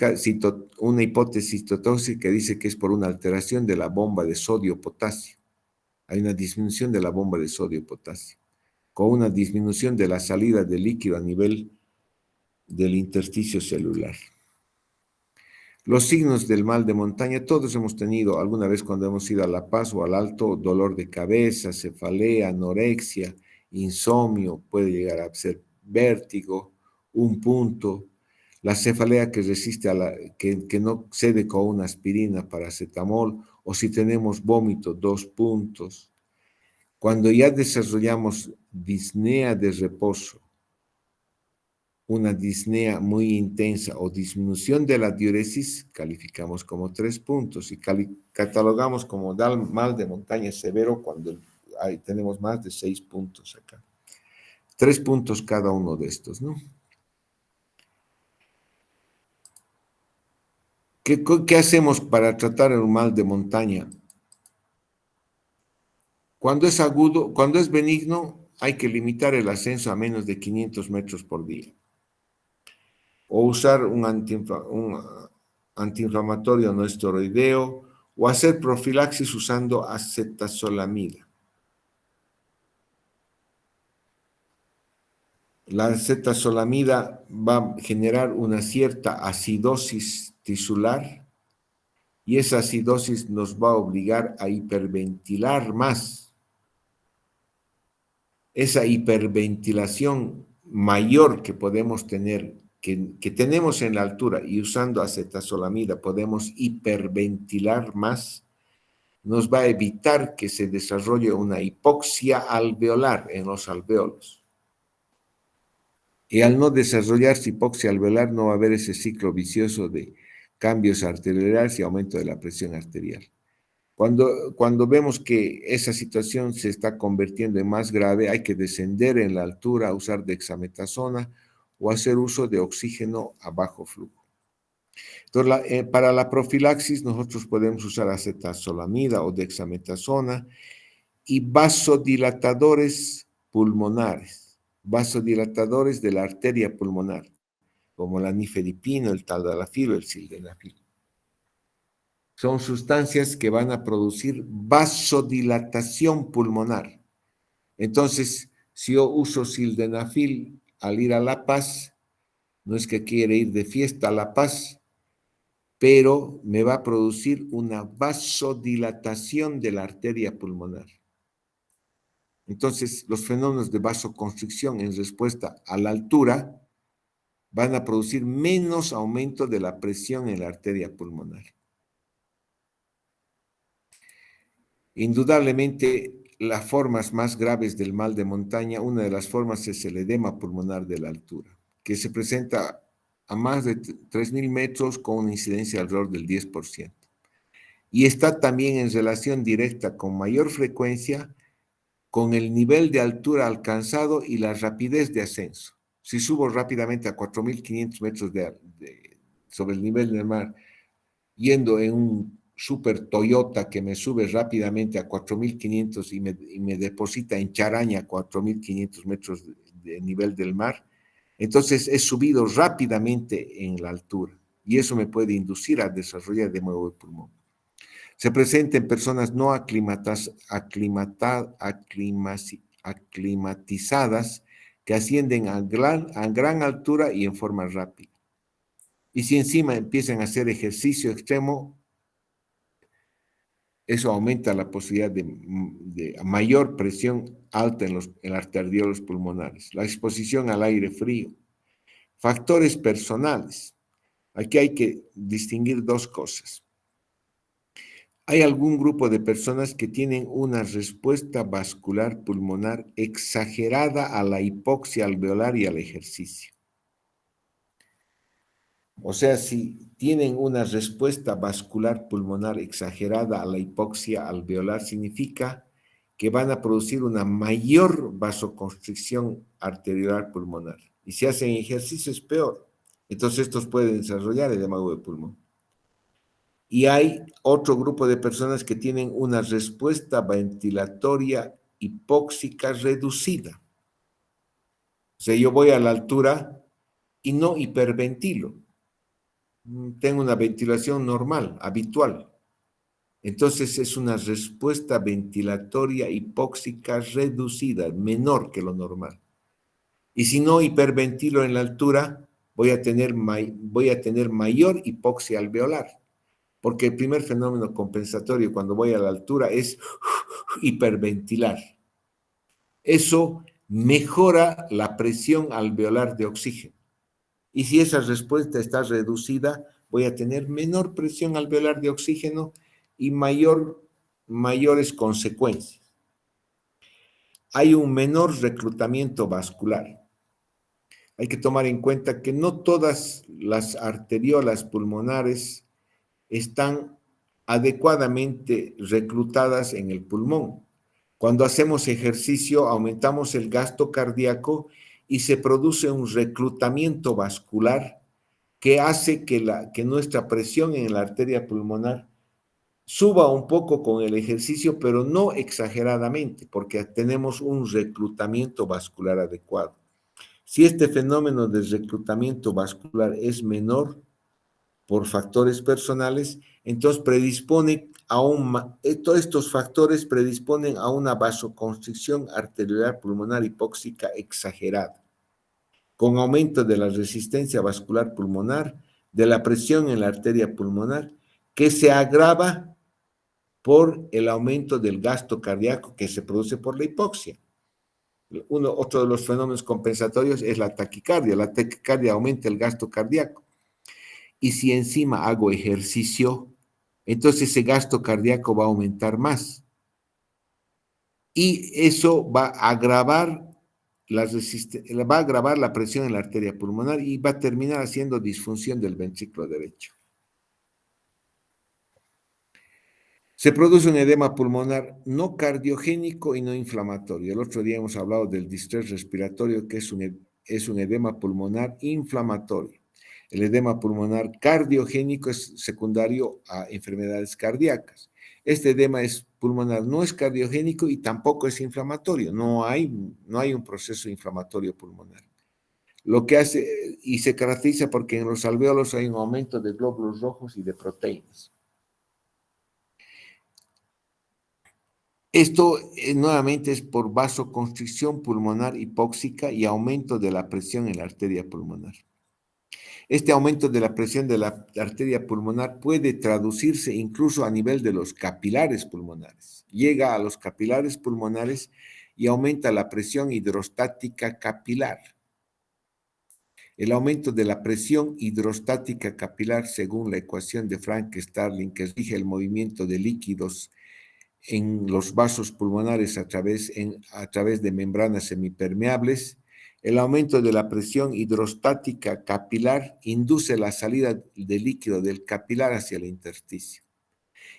citotóxica que dice que es por una alteración de la bomba de sodio-potasio. Hay una disminución de la bomba de sodio-potasio, con una disminución de la salida de líquido a nivel del intersticio celular. Los signos del mal de montaña, todos hemos tenido alguna vez cuando hemos ido a La Paz o al Alto, dolor de cabeza, cefalea, anorexia, insomnio, puede llegar a ser vértigo, un punto, la cefalea que resiste que no cede con una aspirina, paracetamol, o si tenemos vómito, 2 puntos. Cuando ya desarrollamos disnea de reposo, una disnea muy intensa o disminución de la diuresis, calificamos como 3 puntos y catalogamos como mal de montaña severo cuando tenemos más de 6 puntos acá. 3 puntos cada uno de estos, ¿no? ¿Qué hacemos para tratar el mal de montaña? Cuando es agudo, cuando es benigno, hay que limitar el ascenso a menos de 500 metros por día. O usar un antiinflamatorio no esteroideo, o hacer profilaxis usando acetazolamida. La acetazolamida va a generar una cierta acidosis tisular y esa acidosis nos va a obligar a hiperventilar más. Esa hiperventilación mayor que podemos tener, que tenemos en la altura y usando acetazolamida podemos hiperventilar más, nos va a evitar que se desarrolle una hipoxia alveolar en los alvéolos. Y al no desarrollarse hipoxia alveolar no va a haber ese ciclo vicioso de cambios arteriales y aumento de la presión arterial. Cuando vemos que esa situación se está convirtiendo en más grave, hay que descender en la altura, usar dexametasona o hacer uso de oxígeno a bajo flujo. Entonces, para la profilaxis nosotros podemos usar acetazolamida o dexametasona y vasodilatadores pulmonares, vasodilatadores de la arteria pulmonar, como la nifedipina, el tadalafil o el sildenafil. Son sustancias que van a producir vasodilatación pulmonar. Entonces, si yo uso sildenafil al ir a La Paz, no es que quiere ir de fiesta a La Paz, pero me va a producir una vasodilatación de la arteria pulmonar. Entonces, los fenómenos de vasoconstricción en respuesta a la altura van a producir menos aumento de la presión en la arteria pulmonar. Indudablemente, las formas más graves del mal de montaña, una de las formas es el edema pulmonar de la altura, que se presenta a más de 3.000 metros con una incidencia alrededor del 10%. Y está también en relación directa con mayor frecuencia con el nivel de altura alcanzado y la rapidez de ascenso. Si subo rápidamente a 4.500 metros sobre el nivel del mar, yendo en un super Toyota que me sube rápidamente a 4.500 y me deposita en Charaña a 4.500 metros de nivel del mar, entonces he subido rápidamente en la altura y eso me puede inducir a desarrollar de nuevo el pulmón. Se presenta en personas no aclimatizadas que ascienden a gran altura y en forma rápida. Y si encima empiezan a hacer ejercicio extremo, eso aumenta la posibilidad de mayor presión alta en los arteriolos pulmonares. La exposición al aire frío. Factores personales. Aquí hay que distinguir dos cosas. Hay algún grupo de personas que tienen una respuesta vascular pulmonar exagerada a la hipoxia alveolar y al ejercicio. O sea, si tienen una respuesta vascular pulmonar exagerada a la hipoxia alveolar, significa que van a producir una mayor vasoconstricción arteriolar pulmonar. Y si hacen ejercicio es peor. Entonces estos pueden desarrollar edema de pulmón. Y hay otro grupo de personas que tienen una respuesta ventilatoria hipóxica reducida. O sea, yo voy a la altura y no hiperventilo. Tengo una ventilación normal, habitual. Entonces es una respuesta ventilatoria hipóxica reducida, menor que lo normal. Y si no hiperventilo en la altura, voy a tener mayor hipoxia alveolar. Porque el primer fenómeno compensatorio cuando voy a la altura es hiperventilar. Eso mejora la presión alveolar de oxígeno. Y si esa respuesta está reducida, voy a tener menor presión alveolar de oxígeno y mayores consecuencias. Hay un menor reclutamiento vascular. Hay que tomar en cuenta que no todas las arteriolas pulmonares están adecuadamente reclutadas en el pulmón. Cuando hacemos ejercicio, aumentamos el gasto cardíaco y se produce un reclutamiento vascular que hace que nuestra presión en la arteria pulmonar suba un poco con el ejercicio, pero no exageradamente, porque tenemos un reclutamiento vascular adecuado. Si este fenómeno de reclutamiento vascular es menor por factores personales, entonces todos estos factores predisponen a una vasoconstricción arteriolar pulmonar hipóxica exagerada, con aumento de la resistencia vascular pulmonar, de la presión en la arteria pulmonar, que se agrava por el aumento del gasto cardíaco que se produce por la hipoxia. Otro de los fenómenos compensatorios es la taquicardia. La taquicardia aumenta el gasto cardíaco. Y si encima hago ejercicio, entonces ese gasto cardíaco va a aumentar más. Y eso va a agravar la presión en la arteria pulmonar y va a terminar haciendo disfunción del ventrículo derecho. Se produce un edema pulmonar no cardiogénico y no inflamatorio. El otro día hemos hablado del distrés respiratorio, que es un edema pulmonar inflamatorio. El edema pulmonar cardiogénico es secundario a enfermedades cardíacas. Este edema pulmonar no es cardiogénico y tampoco es inflamatorio. No hay un proceso inflamatorio pulmonar. Lo que hace, y se caracteriza porque en los alvéolos hay un aumento de glóbulos rojos y de proteínas. Esto nuevamente es por vasoconstricción pulmonar hipóxica y aumento de la presión en la arteria pulmonar. Este aumento de la presión de la arteria pulmonar puede traducirse incluso a nivel de los capilares pulmonares. Llega a los capilares pulmonares y aumenta la presión hidrostática capilar. El aumento de la presión hidrostática capilar, según la ecuación de Frank-Starling, que rige el movimiento de líquidos en los vasos pulmonares a través de membranas semipermeables, el aumento de la presión hidrostática capilar induce la salida de líquido del capilar hacia el intersticio.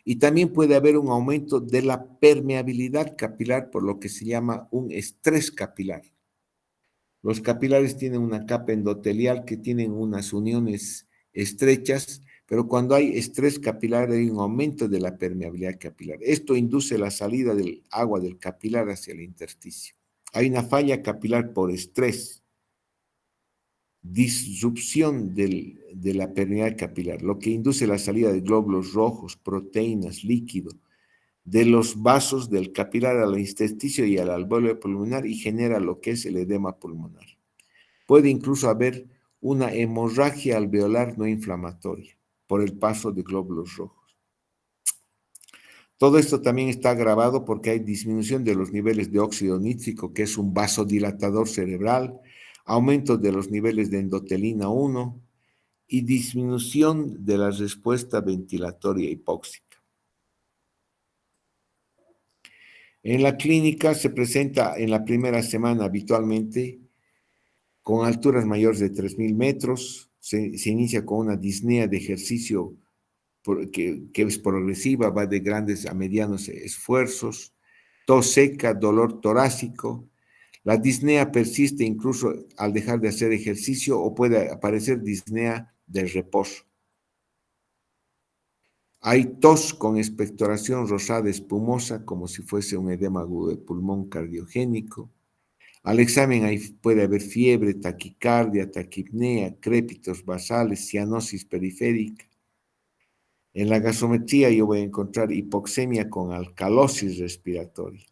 Y también puede haber un aumento de la permeabilidad capilar, por lo que se llama un estrés capilar. Los capilares tienen una capa endotelial que tienen unas uniones estrechas, pero cuando hay estrés capilar hay un aumento de la permeabilidad capilar. Esto induce la salida del agua del capilar hacia el intersticio. Hay una falla capilar por estrés, disrupción de la permeabilidad capilar, lo que induce la salida de glóbulos rojos, proteínas, líquido, de los vasos del capilar al intersticio y al alvéolo pulmonar y genera lo que es el edema pulmonar. Puede incluso haber una hemorragia alveolar no inflamatoria por el paso de glóbulos rojos. Todo esto también está agravado porque hay disminución de los niveles de óxido nítrico, que es un vasodilatador cerebral, aumento de los niveles de endotelina 1 y disminución de la respuesta ventilatoria hipóxica. En la clínica se presenta en la primera semana habitualmente con alturas mayores de 3.000 metros, se inicia con una disnea de ejercicio que es progresiva, va de grandes a medianos esfuerzos, tos seca, dolor torácico. La disnea persiste incluso al dejar de hacer ejercicio o puede aparecer disnea del reposo. Hay tos con expectoración rosada espumosa, como si fuese un edema agudo de pulmón cardiogénico. Al examen puede haber fiebre, taquicardia, taquipnea, crépitos basales, cianosis periférica. En la gasometría yo voy a encontrar hipoxemia con alcalosis respiratoria.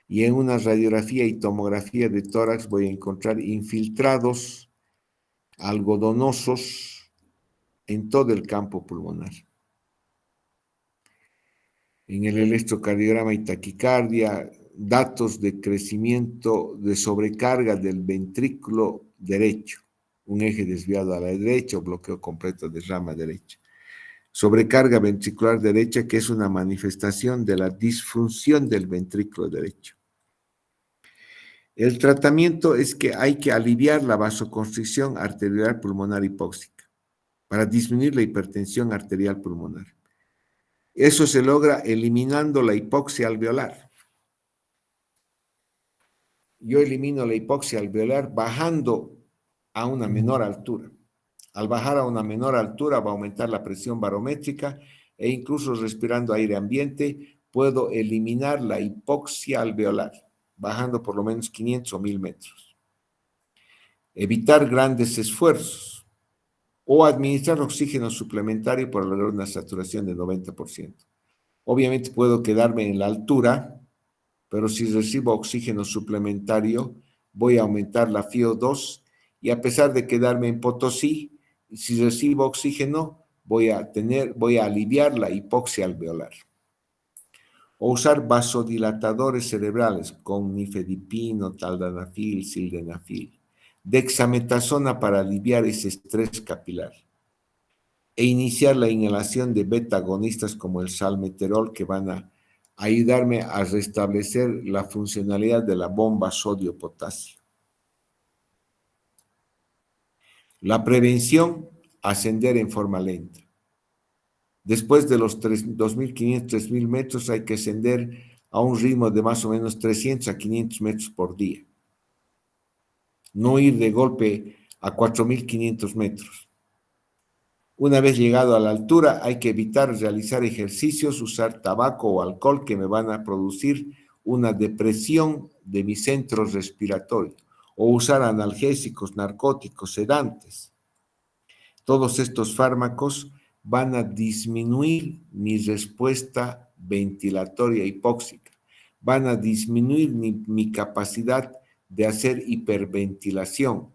Y en una radiografía y tomografía de tórax voy a encontrar infiltrados algodonosos en todo el campo pulmonar. En el electrocardiograma y taquicardia, datos de crecimiento de sobrecarga del ventrículo derecho, un eje desviado a la derecha o bloqueo completo de rama derecha. Sobrecarga ventricular derecha, que es una manifestación de la disfunción del ventrículo derecho. El tratamiento es que hay que aliviar la vasoconstricción arterial pulmonar hipóxica para disminuir la hipertensión arterial pulmonar. Eso se logra eliminando la hipoxia alveolar. Yo elimino la hipoxia alveolar bajando a una menor altura. Al bajar a una menor altura va a aumentar la presión barométrica e incluso respirando aire ambiente puedo eliminar la hipoxia alveolar, bajando por lo menos 500 o 1.000 metros. Evitar grandes esfuerzos o administrar oxígeno suplementario para lograr una saturación de 90%. Obviamente puedo quedarme en la altura, pero si recibo oxígeno suplementario, voy a aumentar la FiO2 y a pesar de quedarme en Potosí, si recibo oxígeno, voy a aliviar la hipoxia alveolar. O usar vasodilatadores cerebrales con nifedipino, taldanafil, sildenafil. Dexametasona para aliviar ese estrés capilar. E iniciar la inhalación de beta-agonistas como el salmeterol que van a ayudarme a restablecer la funcionalidad de la bomba sodio-potasio. La prevención, ascender en forma lenta. Después de los 2.500, 3.000 metros hay que ascender a un ritmo de más o menos 300 a 500 metros por día. No ir de golpe a 4.500 metros. Una vez llegado a la altura, hay que evitar realizar ejercicios, usar tabaco o alcohol que me van a producir una depresión de mi centro respiratorio o usar analgésicos, narcóticos, sedantes. Todos estos fármacos van a disminuir mi respuesta ventilatoria hipóxica, van a disminuir mi capacidad de hacer hiperventilación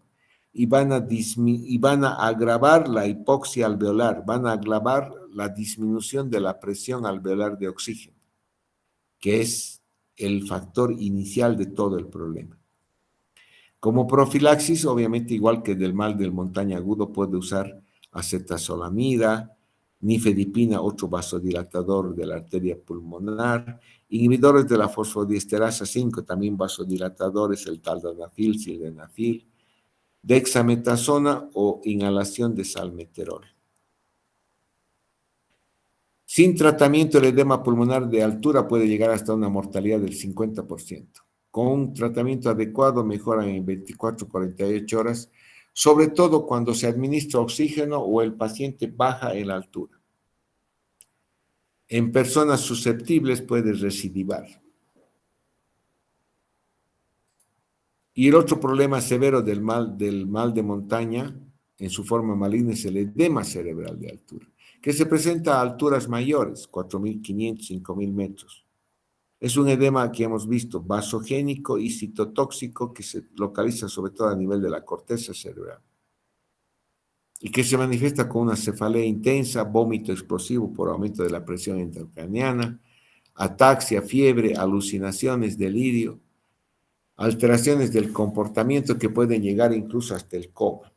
y van a agravar la hipoxia alveolar, van a agravar la disminución de la presión alveolar de oxígeno, que es el factor inicial de todo el problema. Como profilaxis, obviamente igual que del mal del montaña agudo, puede usar acetazolamida, nifedipina, otro vasodilatador de la arteria pulmonar, inhibidores de la fosfodiesterasa 5, también vasodilatadores, el taldanafil, sildenafil, dexametasona o inhalación de salmeterol. Sin tratamiento, el edema pulmonar de altura puede llegar hasta una mortalidad del 50%. Con un tratamiento adecuado mejoran en 24 48 horas, sobre todo cuando se administra oxígeno o el paciente baja en la altura. En personas susceptibles puede recidivar. Y el otro problema severo del mal de montaña, en su forma maligna, es el edema cerebral de altura. que se presenta a alturas mayores, 4.500, 5.000 metros. Es un edema que hemos visto vasogénico y citotóxico que se localiza sobre todo a nivel de la corteza cerebral y que se manifiesta con una cefalea intensa, vómito explosivo por aumento de la presión intracraneana, ataxia, fiebre, alucinaciones, delirio, alteraciones del comportamiento que pueden llegar incluso hasta el coma.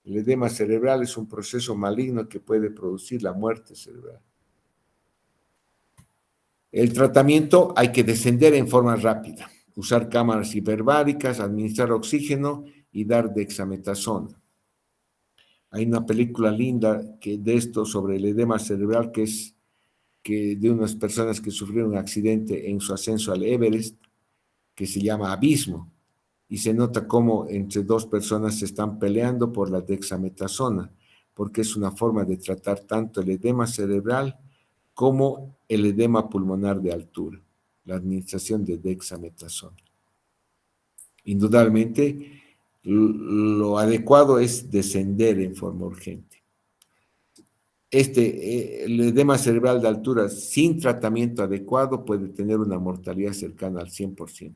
El edema cerebral es un proceso maligno que puede producir la muerte cerebral. El tratamiento hay que descender en forma rápida, usar cámaras hiperbáricas, administrar oxígeno y dar dexametasona. Hay una película linda de esto sobre el edema cerebral que es de unas personas que sufrieron un accidente en su ascenso al Everest, que se llama Abismo, y se nota cómo entre dos personas se están peleando por la dexametasona, porque es una forma de tratar tanto el edema cerebral como el edema pulmonar de altura, la administración de dexametasona. Indudablemente, lo adecuado es descender en forma urgente. El edema cerebral de altura sin tratamiento adecuado puede tener una mortalidad cercana al 100%.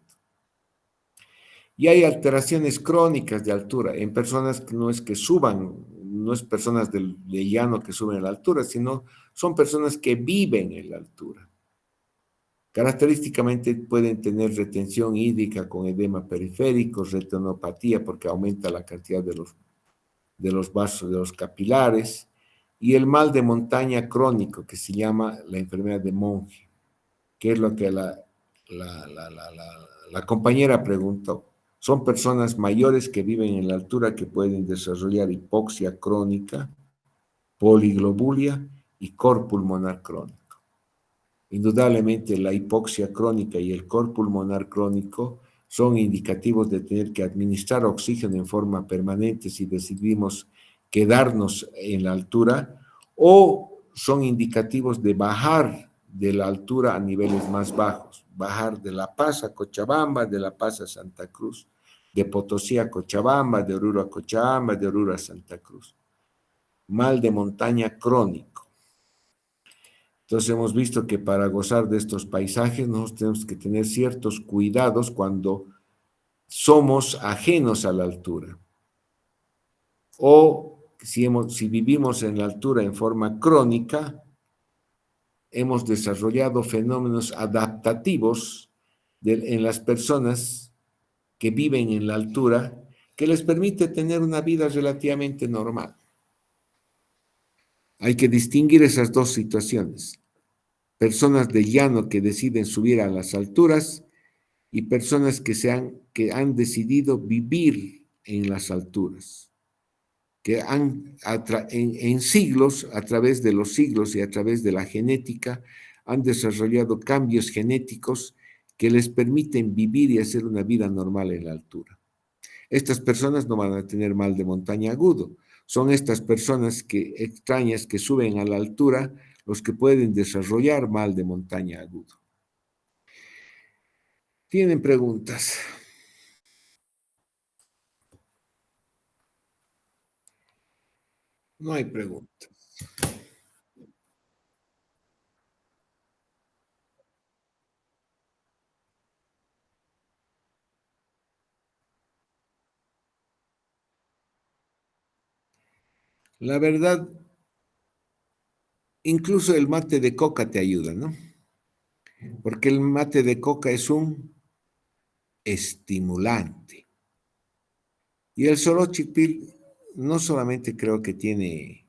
Y hay alteraciones crónicas de altura en personas que no es que suban, no es personas de llano que suben a la altura, sino son personas que viven en la altura. Característicamente pueden tener retención hídrica con edema periférico, retinopatía porque aumenta la cantidad de los vasos, de los capilares, y el mal de montaña crónico que se llama la enfermedad de Monge, que es lo que la compañera preguntó. Son personas mayores que viven en la altura que pueden desarrollar hipoxia crónica, poliglobulia y cor pulmonar crónico. Indudablemente la hipoxia crónica y el cor pulmonar crónico son indicativos de tener que administrar oxígeno en forma permanente si decidimos quedarnos en la altura, o son indicativos de bajar de la altura a niveles más bajos, bajar de La Paz a Cochabamba, de La Paz a Santa Cruz, de Potosí a Cochabamba, de Oruro a Cochabamba, de Oruro a Santa Cruz. Mal de montaña crónico. Entonces hemos visto que para gozar de estos paisajes nosotros tenemos que tener ciertos cuidados cuando somos ajenos a la altura. O si vivimos en la altura en forma crónica, hemos desarrollado fenómenos adaptativos en las personas que viven en la altura que les permite tener una vida relativamente normal. Hay que distinguir esas dos situaciones. Personas de llano que deciden subir a las alturas y personas que han decidido vivir en las alturas, que en siglos, a través de los siglos y a través de la genética, han desarrollado cambios genéticos que les permiten vivir y hacer una vida normal en la altura. Estas personas no van a tener mal de montaña agudo. Son estas personas extrañas que suben a la altura los que pueden desarrollar mal de montaña agudo. ¿Tienen preguntas? No hay preguntas. La verdad, incluso el mate de coca te ayuda, ¿no? Porque el mate de coca es un estimulante. Y el sorochipil no solamente creo que tiene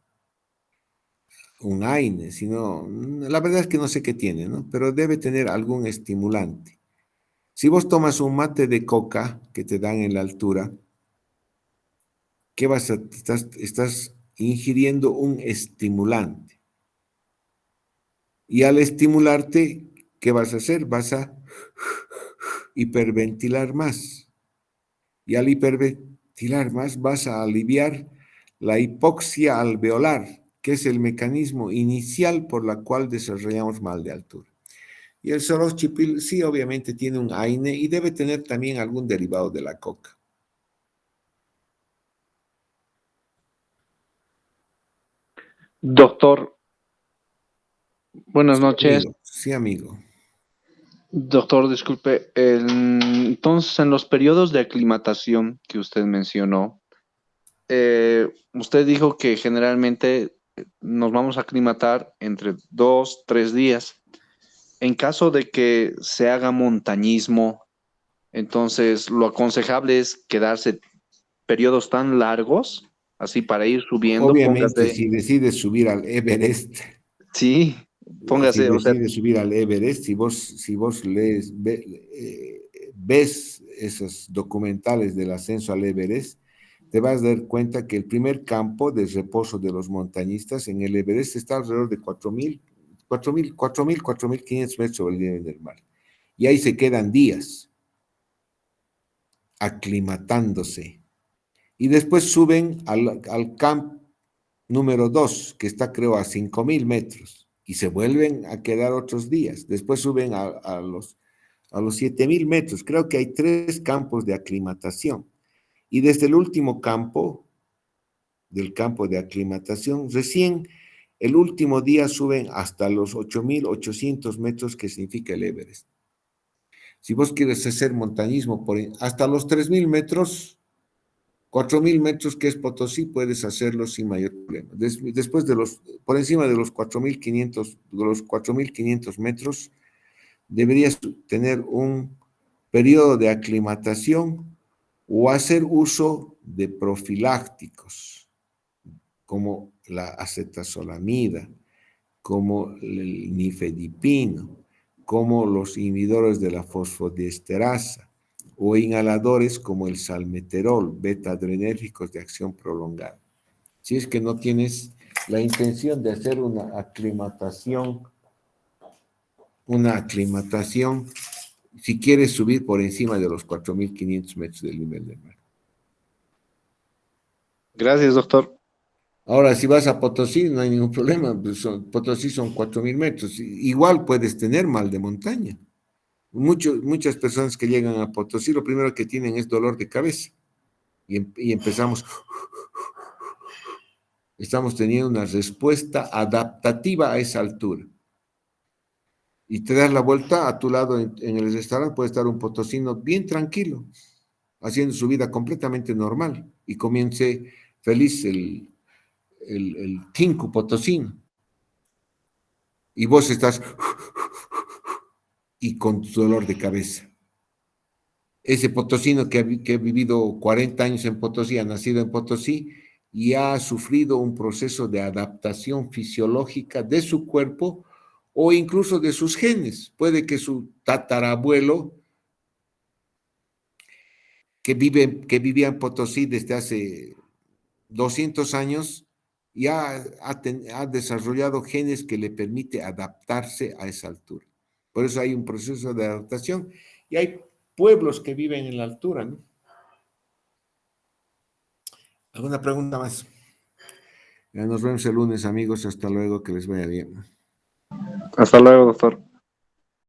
un AINE, sino, la verdad es que no sé qué tiene, ¿no? Pero debe tener algún estimulante. Si vos tomas un mate de coca que te dan en la altura, ¿qué estás ingiriendo un estimulante? Y al estimularte, ¿qué vas a hacer? Vas a hiperventilar más. Y al hiperventilar más, vas a aliviar la hipoxia alveolar, que es el mecanismo inicial por la cual desarrollamos mal de altura. Y el sorochipil sí, obviamente tiene un AINE y debe tener también algún derivado de la coca. Doctor, buenas noches. Amigo, sí, amigo. Doctor, disculpe. Entonces, en los periodos de aclimatación que usted mencionó, usted dijo que generalmente nos vamos a aclimatar entre 2, 3 días. En caso de que se haga montañismo, entonces lo aconsejable es quedarse periodos tan largos, así para ir subiendo, Obviamente, póngase, si decides subir al Everest, sí, si póngase, o sea, decides subir al Everest, si vos lees, ves esos documentales del ascenso al Everest, te vas a dar cuenta que el primer campo de reposo de los montañistas en el Everest está alrededor de 4.500 metros sobre el nivel del mar. Y ahí se quedan días aclimatándose. Y después suben al camp número 2, que está creo a 5.000 metros, y se vuelven a quedar otros días. Después suben a los 7.000 metros. Creo que hay 3 campos de aclimatación. Y desde el último campo, del campo de aclimatación, recién el último día suben hasta los 8.800 metros, que significa el Everest. Si vos quieres hacer montañismo hasta los 3.000 metros, 4.000 metros, que es Potosí, puedes hacerlo sin mayor problema. Después por encima de los 4.500 metros, deberías tener un periodo de aclimatación o hacer uso de profilácticos, como la acetazolamida, como el nifedipino, como los inhibidores de la fosfodiesterasa, o inhaladores como el salmeterol, beta-adrenérgicos de acción prolongada. Si es que no tienes la intención de hacer una aclimatación, si quieres subir por encima de los 4.500 metros del nivel del mar. gracias, doctor. Ahora, si vas a Potosí, no hay ningún problema. Potosí son 4.000 metros. Igual puedes tener mal de montaña. Muchas personas que llegan a Potosí, lo primero que tienen es dolor de cabeza. Y estamos teniendo una respuesta adaptativa a esa altura. Y te das la vuelta a tu lado en el restaurante, puede estar un potosino bien tranquilo, haciendo su vida completamente normal. Y comience feliz el tinku potosino. Y vos estás y con tu dolor de cabeza. Ese potosino que ha vivido 40 años en Potosí, ha nacido en Potosí y ha sufrido un proceso de adaptación fisiológica de su cuerpo o incluso de sus genes. Puede que su tatarabuelo, que vivía en Potosí desde hace 200 años, ya ha desarrollado genes que le permite adaptarse a esa altura. Por eso hay un proceso de adaptación y hay pueblos que viven en la altura, ¿no? ¿Alguna pregunta más? Ya nos vemos el lunes, amigos. Hasta luego, que les vaya bien. Hasta luego, doctor.